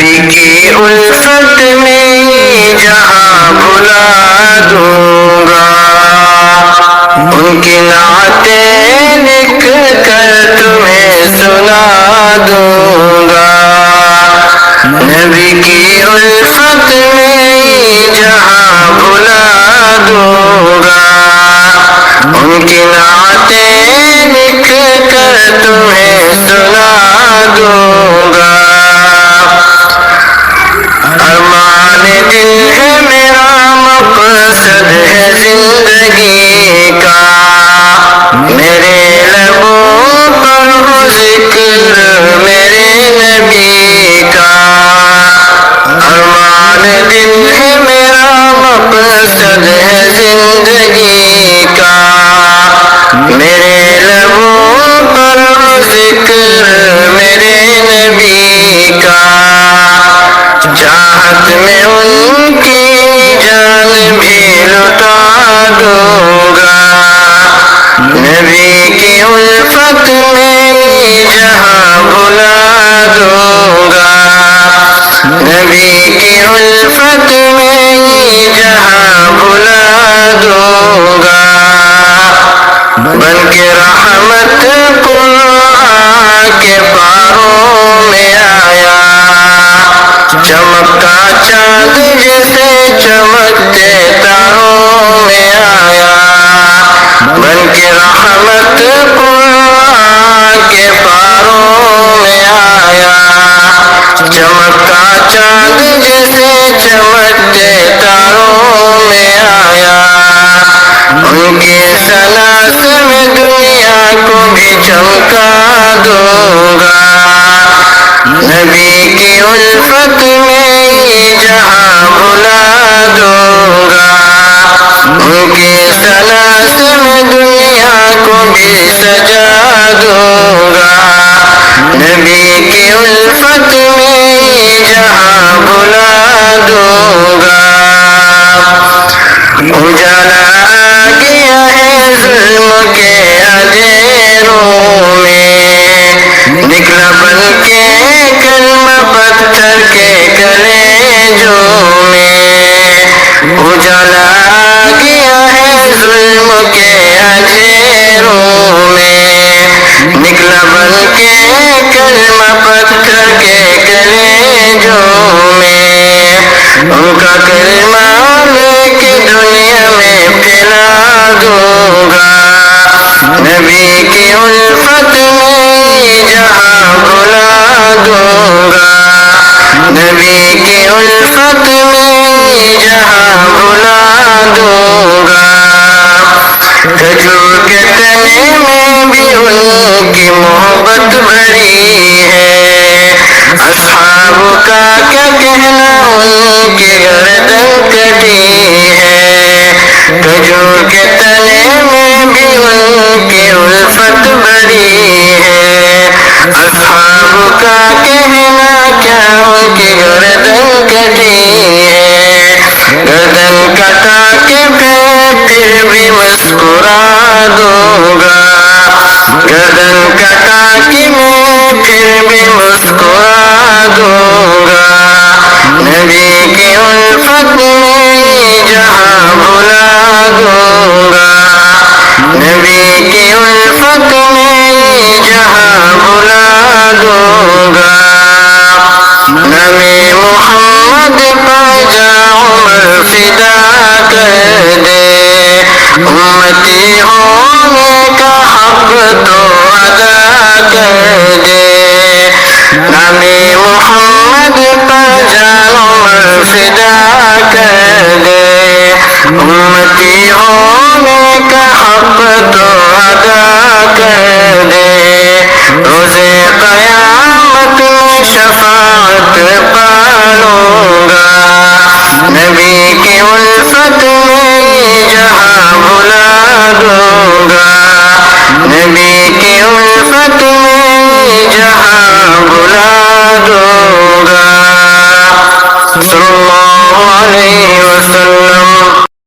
نبی کی الفت میں جہاں بھلا دوں گا، ان کی نعتیں لکھ کر تمہیں سنا دوں گا۔ نبی کی الفت میں جہاں بھلا دوں گا، ان کی نعتیں لکھ کر تمہیں سنا دوں گا۔ ارمان دل ہے میرا، مقصد ہے زندگی کا، میرے لبوں پر ہو ذکر میرے نبی کا۔ ارمان دل ہے میرا، مقصد ہے زندگی کا، میرے لبوں پر ہو ذکر میرے نبی کا۔ چاہت میں ان کی جان بھی لٹا دوں گا، نبی کی الفت میں جہاں بھلا دوں گا، نبی کی الفت میں جہاں بھلا دوں گا۔ بن کے رحمت قرآن کے پاروں میں آیا، چمکتا چاند جیسے چمکتے تاروں میں آیا۔ بن کے رحمت قرآن کے پاروں میں آیا، چمکتا چاند جیسے چمکتے تاروں میں آیا۔ ان کی ثنا سے میں دنیا کو بھی چمکا دوں گا، نبی کی الفت میں جہاں بھلا دوں گا، ان کی ثنا سے میں دنیا کو بھی سجا دوں گا، نبی کی الفت میں جہاں بھلا دوں گا۔ اجالا آ گیا ہے ظلم کے اندھیروں میں، نکلا بن کے کلمہ پتھر کے کلیجوں میں۔ اجالا آ گیا ہے ظلم کے اندھیروں میں، نکلا بن کے کلمہ پتھر کے کلیجوں میں۔ ان کا کلمہ لے کے دنیا میں پھیلا دوں گا، نبی کی الفت میں جہاں بھلا دوں گا، نبی کی الفت میں جہاں بھلا دوں گا۔ کھجور کے تنے میں بھی ان کی محبت بھری ہے، اصحاب کا کیا کہنا ان کی گردن کٹی ہے۔ کھجور کے تنے میں بھی ان کی الفت بھری ہے، اصحاب کا کہنا کیا ان کی گردن کٹی ہے۔ گردن کٹا کے پھر بھی مسکرا دوں گا، گردن کٹا کے میں پھر بھی مسکرا دوں گا، نبی کی الفت میں جہاں بھلا دوں گا، نبی کی الفت میں جہاں بھلا دوں گا۔ نبی محمد پر جا عمر فدا کر دے، امتی ہونے کا حق تو ادا کر دے۔ نبی محمد پر جا عمر فدا کر دے، امتی ہونے کا حق تو